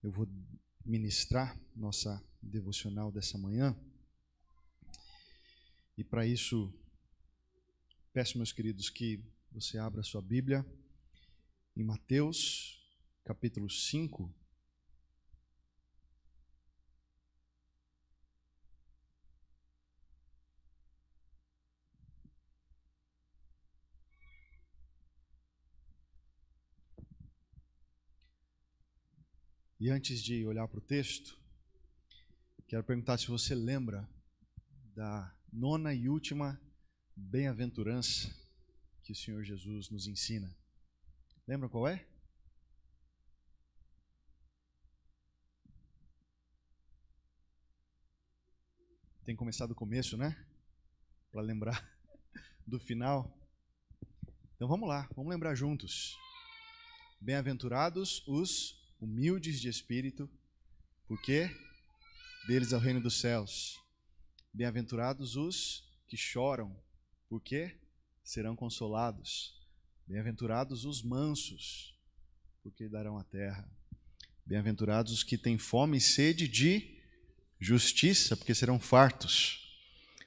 Eu vou ministrar nossa devocional dessa manhã. E para isso, peço, meus queridos, que você abra sua Bíblia em Mateus, capítulo 5. E antes de olhar para o texto, quero perguntar se você lembra da nona e última bem-aventurança que o Senhor Jesus nos ensina. Lembra qual é? Tem que começar do começo, né? Para lembrar do final. Então vamos lá, vamos lembrar juntos. Bem-aventurados os humildes de espírito, porque deles é o reino dos céus. Bem-aventurados os que choram, porque serão consolados. Bem-aventurados os mansos, porque darão a terra. Bem-aventurados os que têm fome e sede de justiça, porque serão fartos.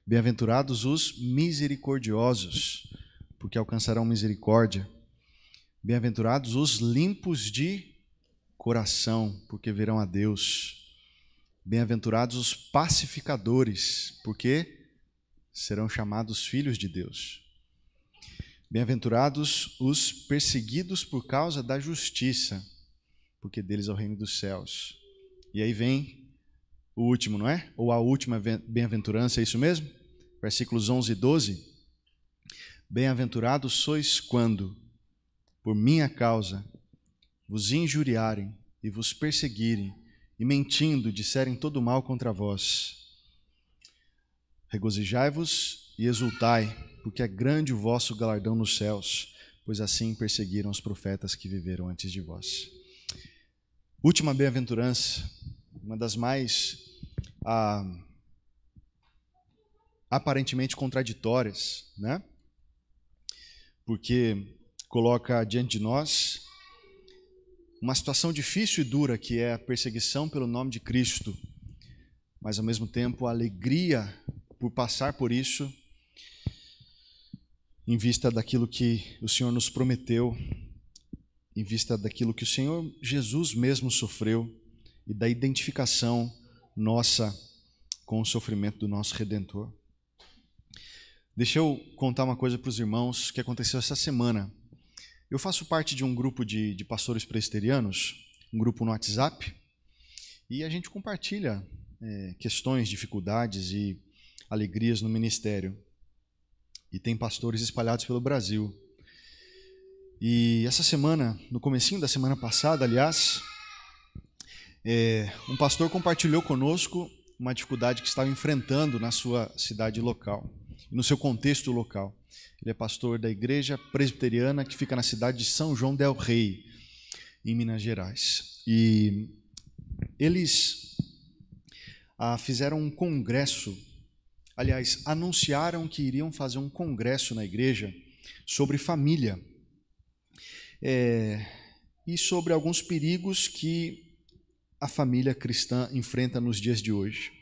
Bem-aventurados os misericordiosos, porque alcançarão misericórdia. Bem-aventurados os limpos de coração, porque verão a Deus. Bem-aventurados os pacificadores, porque serão chamados filhos de Deus. Bem-aventurados os perseguidos por causa da justiça, porque deles é o reino dos céus. E aí vem o último, não é? Ou a última bem-aventurança, é isso mesmo? Versículos 11 e 12. Bem-aventurados sois quando, por minha causa, vos injuriarem e vos perseguirem, e mentindo disserem todo mal contra vós. Regozijai-vos e exultai, porque é grande o vosso galardão nos céus, pois assim perseguiram os profetas que viveram antes de vós. Última bem-aventurança, uma das mais aparentemente contraditórias, né? Porque coloca diante de nós uma situação difícil e dura, que é a perseguição pelo nome de Cristo, mas ao mesmo tempo a alegria por passar por isso, em vista daquilo que o Senhor nos prometeu, em vista daquilo que o Senhor Jesus mesmo sofreu e da identificação nossa com o sofrimento do nosso Redentor. Deixa eu contar uma coisa para os irmãos que aconteceu essa semana. Eu faço parte de um grupo de pastores presbiterianos, um grupo no WhatsApp, e a gente compartilha questões, dificuldades e alegrias no ministério. E tem pastores espalhados pelo Brasil. E essa semana, no comecinho da semana passada, aliás, um pastor compartilhou conosco uma dificuldade que estava enfrentando na sua cidade local, no seu contexto local. Ele é pastor da igreja presbiteriana que fica na cidade de São João del Rei, em Minas Gerais. E eles fizeram um congresso, aliás, anunciaram que iriam fazer um congresso na igreja sobre família e sobre alguns perigos que a família cristã enfrenta nos dias de hoje.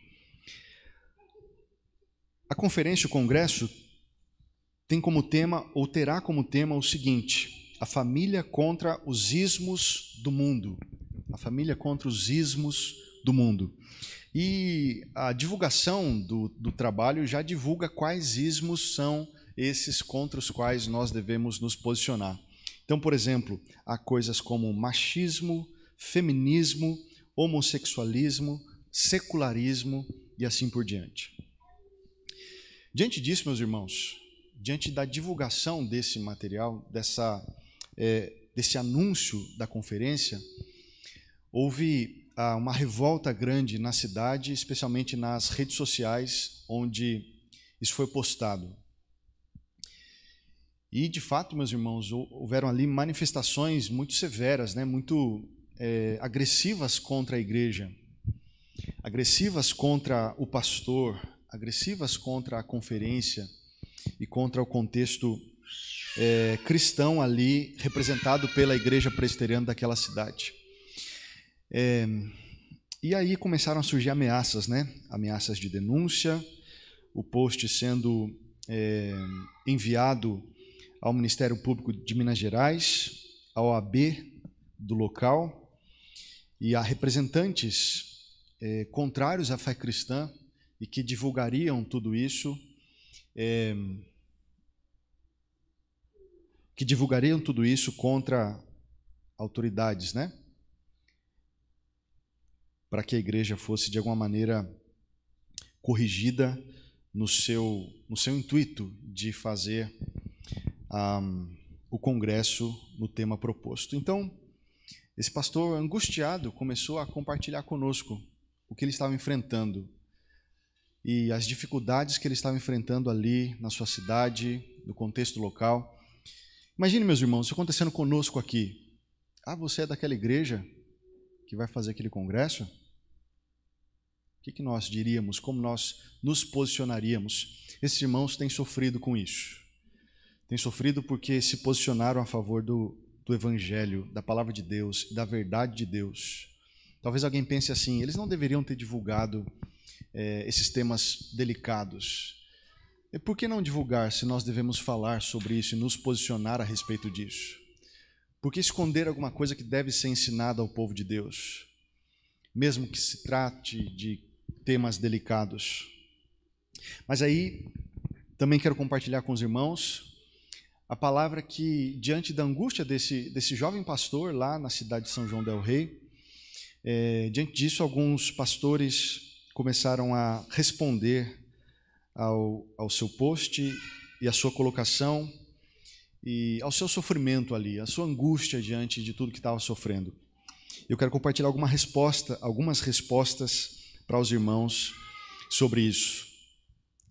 A conferência, o congresso, tem como tema, ou terá como tema, o seguinte: a família contra os ismos do mundo. A família contra os ismos do mundo. E a divulgação do trabalho já divulga quais ismos são esses contra os quais nós devemos nos posicionar. Então, por exemplo, há coisas como machismo, feminismo, homossexualismo, secularismo e assim por diante. Diante disso, meus irmãos, diante da divulgação desse material, desse anúncio da conferência, houve uma revolta grande na cidade, especialmente nas redes sociais, onde isso foi postado. E, de fato, meus irmãos, houveram ali manifestações muito severas, né, muito agressivas contra a igreja, agressivas contra o pastor, agressivas contra a conferência e contra o contexto cristão ali representado pela igreja presbiteriana daquela cidade. E aí começaram a surgir ameaças, né? Ameaças de denúncia, o post sendo enviado ao Ministério Público de Minas Gerais, à OAB do local e a representantes contrários à fé cristã e que divulgariam tudo isso, contra autoridades, né? Para que a igreja fosse de alguma maneira corrigida no seu intuito de fazer o congresso no tema proposto. Então, esse pastor angustiado começou a compartilhar conosco o que ele estava enfrentando e as dificuldades que ele estava enfrentando ali na sua cidade, no contexto local. Imagine, meus irmãos, isso acontecendo conosco aqui. Você é daquela igreja que vai fazer aquele congresso? O que nós diríamos? Como nós nos posicionaríamos? Esses irmãos têm sofrido com isso. Têm sofrido porque se posicionaram a favor do Evangelho, da palavra de Deus, da verdade de Deus. Talvez alguém pense assim, eles não deveriam ter divulgado esses temas delicados. E por que não divulgar se nós devemos falar sobre isso e nos posicionar a respeito disso? Por que esconder alguma coisa que deve ser ensinada ao povo de Deus? Mesmo que se trate de temas delicados. Mas aí, também quero compartilhar com os irmãos a palavra que, diante da angústia desse jovem pastor lá na cidade de São João del Rei, diante disso, alguns pastores começaram a responder ao seu post e à sua colocação e ao seu sofrimento ali, à sua angústia diante de tudo que estava sofrendo. Eu quero compartilhar algumas respostas para os irmãos sobre isso.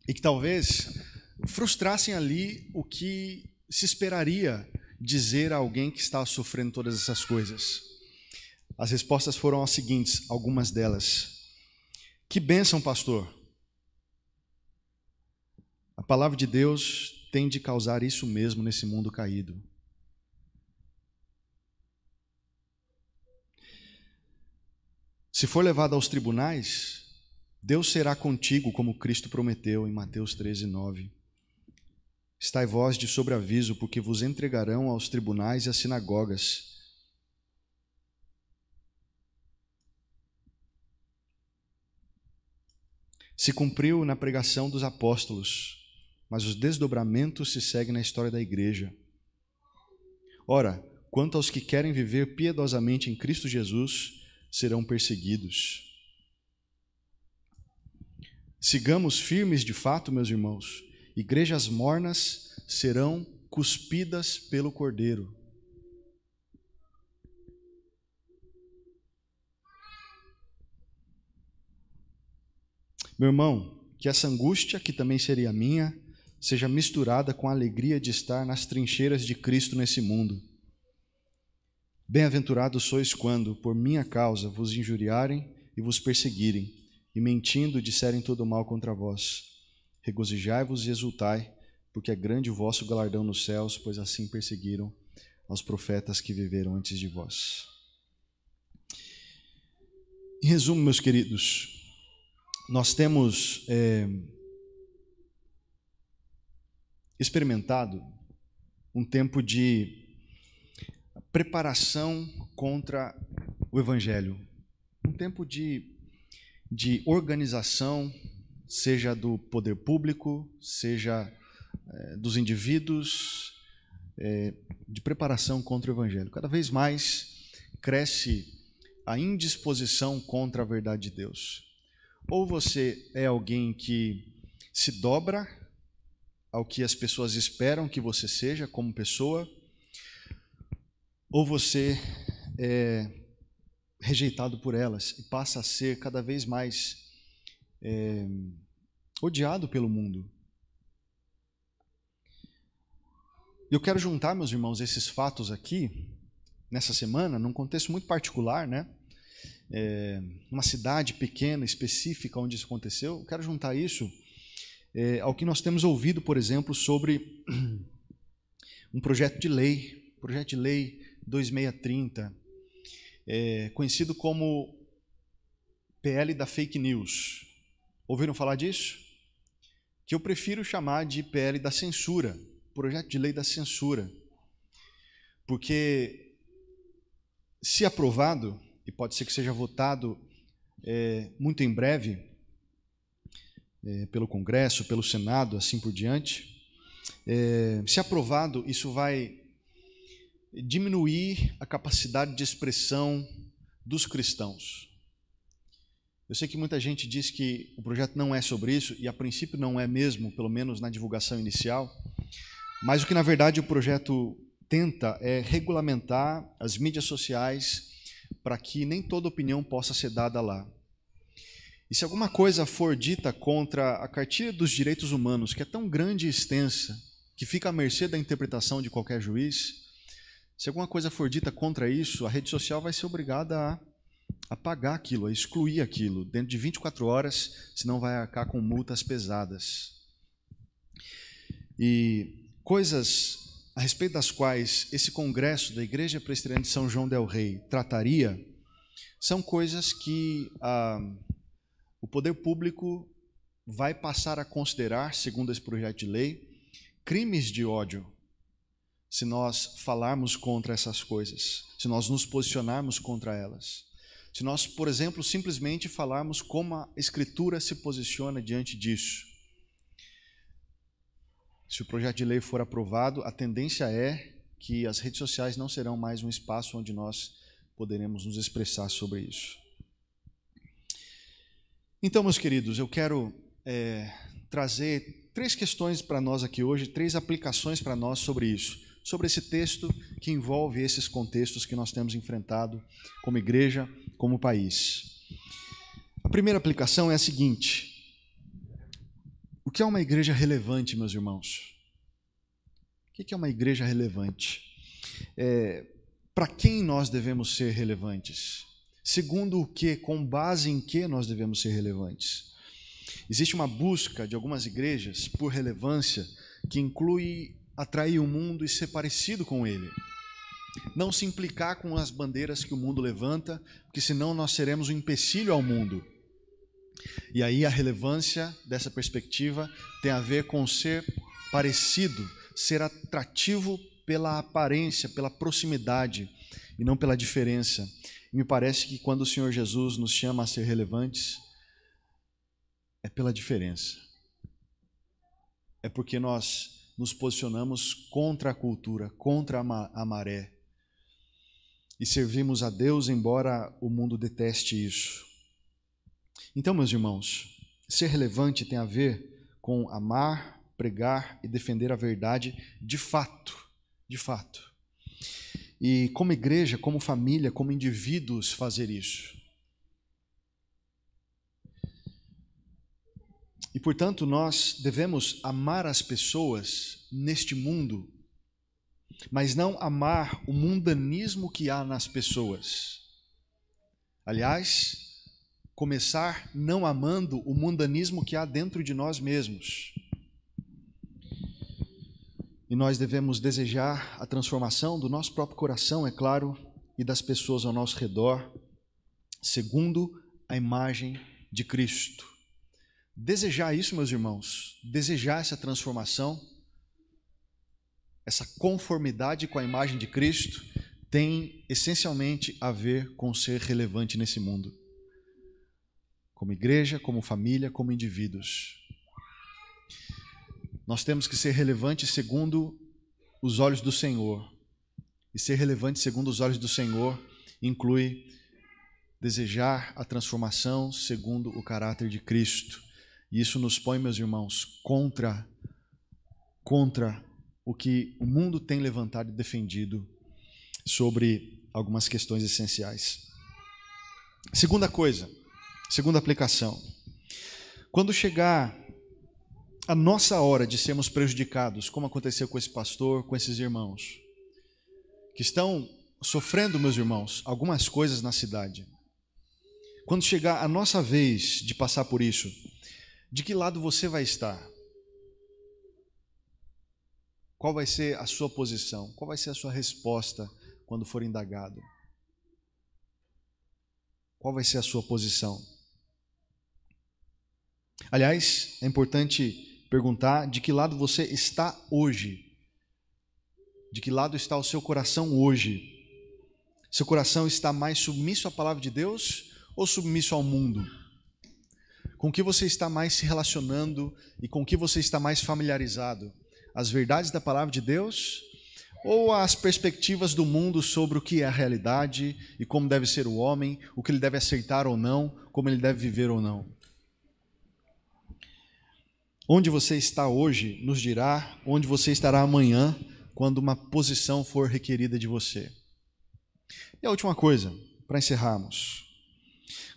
E que talvez frustrassem ali o que se esperaria dizer a alguém que estava sofrendo todas essas coisas. As respostas foram as seguintes, algumas delas. Que bênção, pastor! A palavra de Deus tem de causar isso mesmo nesse mundo caído. Se for levado aos tribunais, Deus será contigo, como Cristo prometeu em Mateus 13:9. Estai vós de sobreaviso, porque vos entregarão aos tribunais e às sinagogas. Se cumpriu na pregação dos apóstolos, mas os desdobramentos se seguem na história da igreja. Ora, quanto aos que querem viver piedosamente em Cristo Jesus, serão perseguidos. Sigamos firmes de fato, meus irmãos. Igrejas mornas serão cuspidas pelo Cordeiro. Meu irmão, que essa angústia, que também seria minha, seja misturada com a alegria de estar nas trincheiras de Cristo nesse mundo. Bem-aventurados sois quando, por minha causa, vos injuriarem e vos perseguirem, e mentindo disserem todo mal contra vós. Regozijai-vos e exultai, porque é grande o vosso galardão nos céus, pois assim perseguiram aos profetas que viveram antes de vós. Em resumo, meus queridos, nós temos experimentado um tempo de preparação contra o Evangelho, um tempo de organização, seja do poder público, seja dos indivíduos, de preparação contra o Evangelho. Cada vez mais cresce a indisposição contra a verdade de Deus. Ou você é alguém que se dobra ao que as pessoas esperam que você seja como pessoa, ou você é rejeitado por elas e passa a ser cada vez mais odiado pelo mundo. Eu quero juntar, meus irmãos, esses fatos aqui, nessa semana, num contexto muito particular, né? Uma cidade pequena, específica, onde isso aconteceu. Eu quero juntar isso ao que nós temos ouvido, por exemplo, sobre um projeto de lei 2630, conhecido como PL da Fake News. Ouviram falar disso? Que eu prefiro chamar de PL da censura, projeto de lei da censura. Porque, se aprovado, e pode ser que seja votado muito em breve, pelo Congresso, pelo Senado, assim por diante, se aprovado, isso vai diminuir a capacidade de expressão dos cristãos. Eu sei que muita gente diz que o projeto não é sobre isso, e a princípio não é mesmo, pelo menos na divulgação inicial, mas o que na verdade o projeto tenta é regulamentar as mídias sociais para que nem toda opinião possa ser dada lá. E se alguma coisa for dita contra a Cartilha dos Direitos Humanos, que é tão grande e extensa, que fica à mercê da interpretação de qualquer juiz, se alguma coisa for dita contra isso, a rede social vai ser obrigada a apagar aquilo, a excluir aquilo, dentro de 24 horas, senão vai arcar com multas pesadas. E coisas a respeito das quais esse congresso da Igreja Presbiteriana de São João del Rei trataria, são coisas que o poder público vai passar a considerar, segundo esse projeto de lei, crimes de ódio, se nós falarmos contra essas coisas, se nós nos posicionarmos contra elas. Se nós, por exemplo, simplesmente falarmos como a Escritura se posiciona diante disso. Se o projeto de lei for aprovado, a tendência é que as redes sociais não serão mais um espaço onde nós poderemos nos expressar sobre isso. Então, meus queridos, eu quero trazer 3 questões para nós aqui hoje, 3 aplicações para nós sobre isso, sobre esse texto que envolve esses contextos que nós temos enfrentado como igreja, como país. A primeira aplicação é a seguinte: o que é uma igreja relevante, meus irmãos? O que é uma igreja relevante? Para quem nós devemos ser relevantes? Segundo o que, com base em que nós devemos ser relevantes? Existe uma busca de algumas igrejas por relevância que inclui atrair o mundo e ser parecido com ele. Não se implicar com as bandeiras que o mundo levanta, porque senão nós seremos um empecilho ao mundo. E aí a relevância dessa perspectiva tem a ver com ser parecido, ser atrativo pela aparência, pela proximidade e não pela diferença. E me parece que quando o Senhor Jesus nos chama a ser relevantes, é pela diferença. É porque nós nos posicionamos contra a cultura, contra a maré. E servimos a Deus, embora o mundo deteste isso. Então, meus irmãos, ser relevante tem a ver com amar, pregar e defender a verdade de fato, de fato. E como igreja, como família, como indivíduos fazer isso. E, portanto, nós devemos amar as pessoas neste mundo, mas não amar o mundanismo que há nas pessoas. Aliás, começar não amando o mundanismo que há dentro de nós mesmos. E nós devemos desejar a transformação do nosso próprio coração, é claro, e das pessoas ao nosso redor, segundo a imagem de Cristo. Desejar isso, meus irmãos, desejar essa transformação, essa conformidade com a imagem de Cristo, tem essencialmente a ver com ser relevante nesse mundo. Como igreja, como família, como indivíduos. Nós temos que ser relevantes segundo os olhos do Senhor. E ser relevante segundo os olhos do Senhor inclui desejar a transformação segundo o caráter de Cristo. E isso nos põe, meus irmãos, contra o que o mundo tem levantado e defendido sobre algumas questões essenciais. Segunda coisa, segunda aplicação. Quando chegar a nossa hora de sermos prejudicados, como aconteceu com esse pastor, com esses irmãos, que estão sofrendo, meus irmãos, algumas coisas na cidade. Quando chegar a nossa vez de passar por isso, de que lado você vai estar? Qual vai ser a sua posição? Qual vai ser a sua resposta quando for indagado? Qual vai ser a sua posição? Aliás, é importante perguntar de que lado você está hoje. De que lado está o seu coração hoje? Seu coração está mais submisso à palavra de Deus ou submisso ao mundo? Com que você está mais se relacionando e com que você está mais familiarizado? As verdades da palavra de Deus ou as perspectivas do mundo sobre o que é a realidade e como deve ser o homem, o que ele deve aceitar ou não, como ele deve viver ou não? Onde você está hoje nos dirá onde você estará amanhã, quando uma posição for requerida de você. E a última coisa, para encerrarmos.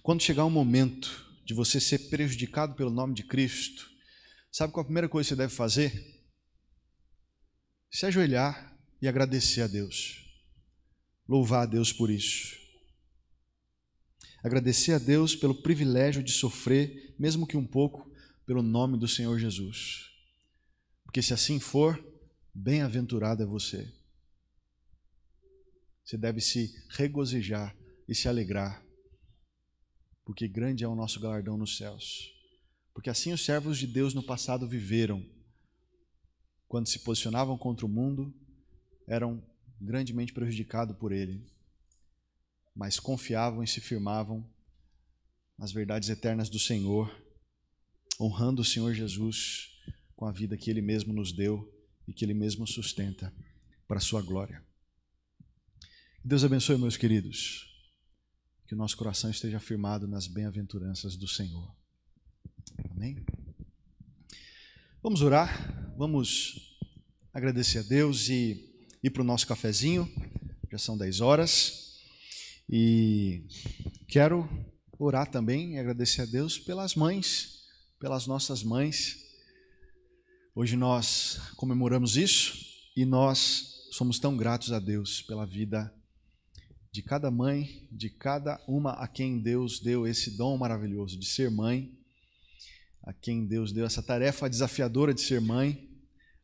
Quando chegar o momento de você ser prejudicado pelo nome de Cristo, sabe qual a primeira coisa que você deve fazer? Se ajoelhar e agradecer a Deus. Louvar a Deus por isso. Agradecer a Deus pelo privilégio de sofrer, mesmo que um pouco, pelo nome do Senhor Jesus. Porque se assim for, bem-aventurado é você. Você deve se regozijar e se alegrar, porque grande é o nosso galardão nos céus. Porque assim os servos de Deus no passado viveram. Quando se posicionavam contra o mundo, eram grandemente prejudicados por ele, mas confiavam e se firmavam nas verdades eternas do Senhor, honrando o Senhor Jesus com a vida que Ele mesmo nos deu e que Ele mesmo sustenta para a sua glória. Deus abençoe, meus queridos, que o nosso coração esteja firmado nas bem-aventuranças do Senhor. Amém? Vamos orar, vamos agradecer a Deus e ir para o nosso cafezinho. Já são 10 horas e quero orar também e agradecer a Deus pelas mães, pelas nossas mães. Hoje nós comemoramos isso e nós somos tão gratos a Deus pela vida de cada mãe, de cada uma a quem Deus deu esse dom maravilhoso de ser mãe, a quem Deus deu essa tarefa desafiadora de ser mãe,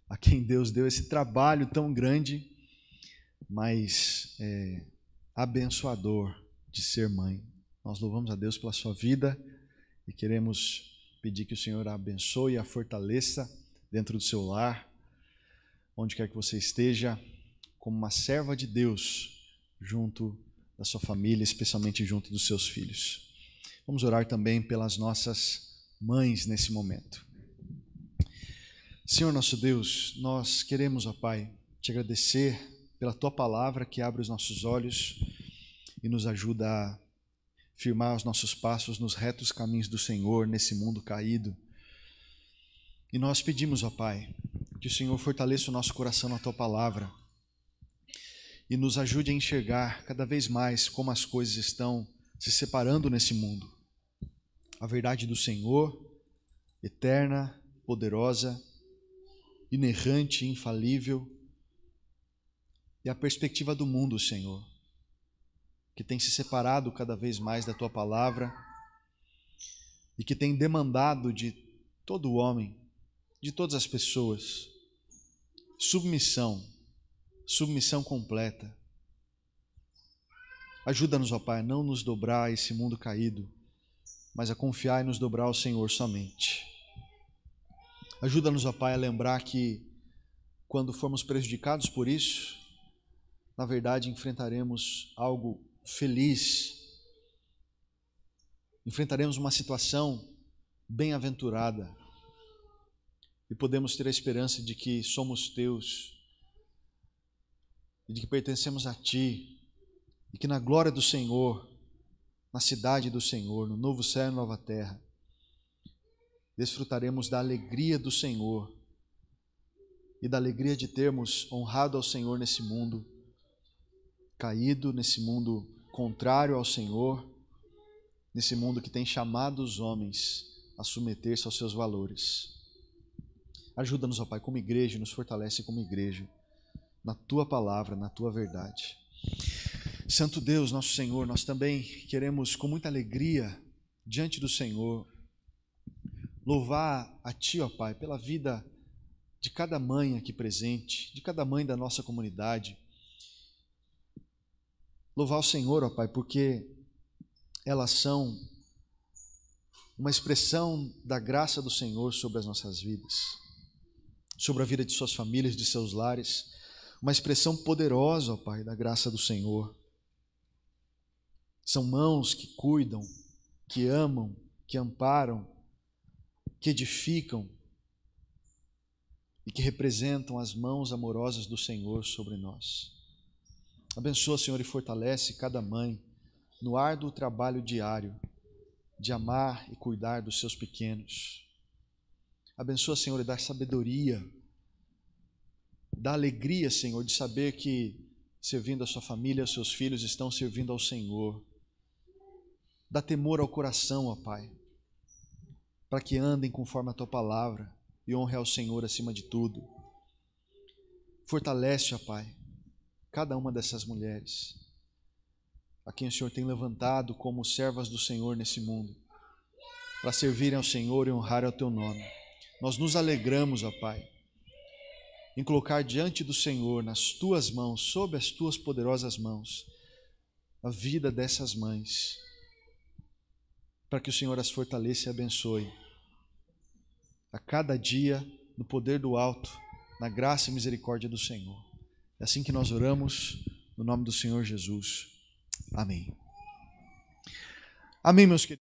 a quem Deus deu esse trabalho tão grande, mas abençoador de ser mãe. Nós louvamos a Deus pela sua vida e queremos pedir que o Senhor a abençoe e a fortaleça dentro do seu lar, onde quer que você esteja, como uma serva de Deus, junto da sua família, especialmente junto dos seus filhos. Vamos orar também pelas nossas mães nesse momento. Senhor nosso Deus, nós queremos, ó Pai, te agradecer pela Tua palavra que abre os nossos olhos e nos ajuda a firmar os nossos passos nos retos caminhos do Senhor nesse mundo caído. E nós pedimos, ó Pai, que o Senhor fortaleça o nosso coração na Tua palavra e nos ajude a enxergar cada vez mais como as coisas estão se separando nesse mundo. A verdade do Senhor, eterna, poderosa, inerrante, infalível, e a perspectiva do mundo, Senhor, que tem se separado cada vez mais da Tua palavra e que tem demandado de todo homem, de todas as pessoas, submissão completa. Ajuda-nos, ó Pai, a não nos dobrar a esse mundo caído, mas a confiar e nos dobrar ao Senhor somente. Ajuda-nos, ó Pai, a lembrar que quando formos prejudicados por isso, na verdade enfrentaremos algo feliz, enfrentaremos uma situação bem-aventurada e podemos ter a esperança de que somos Teus e de que pertencemos a Ti e que na glória do Senhor, na cidade do Senhor, no novo céu e nova terra, desfrutaremos da alegria do Senhor e da alegria de termos honrado ao Senhor nesse mundo caído, nesse mundo contrário ao Senhor, nesse mundo que tem chamado os homens a submeter-se aos seus valores. Ajuda-nos, ó Pai, como igreja, nos fortalece como igreja, na Tua palavra, na Tua verdade. Santo Deus, nosso Senhor, nós também queremos com muita alegria diante do Senhor louvar a Ti, ó Pai, pela vida de cada mãe aqui presente, de cada mãe da nossa comunidade. Louvar o Senhor, ó Pai, porque elas são uma expressão da graça do Senhor sobre as nossas vidas, sobre a vida de suas famílias, de seus lares, uma expressão poderosa, ó Pai, da graça do Senhor. São mãos que cuidam, que amam, que amparam, que edificam e que representam as mãos amorosas do Senhor sobre nós. Abençoa, Senhor, e fortalece cada mãe no árduo trabalho diário de amar e cuidar dos seus pequenos. Abençoa, Senhor, e dá sabedoria, dá alegria, Senhor, de saber que servindo a sua família, os seus filhos estão servindo ao Senhor. Dá temor ao coração, ó Pai, para que andem conforme a Tua palavra e honre ao Senhor acima de tudo. Fortalece, ó Pai, cada uma dessas mulheres, a quem o Senhor tem levantado como servas do Senhor nesse mundo, para servirem ao Senhor e honrarem ao Teu nome. Nós nos alegramos, ó Pai, em colocar diante do Senhor, nas Tuas mãos, sob as Tuas poderosas mãos, a vida dessas mães, para que o Senhor as fortaleça e abençoe a cada dia no poder do alto, na graça e misericórdia do Senhor. É assim que nós oramos, no nome do Senhor Jesus. Amém. Amém, meus queridos.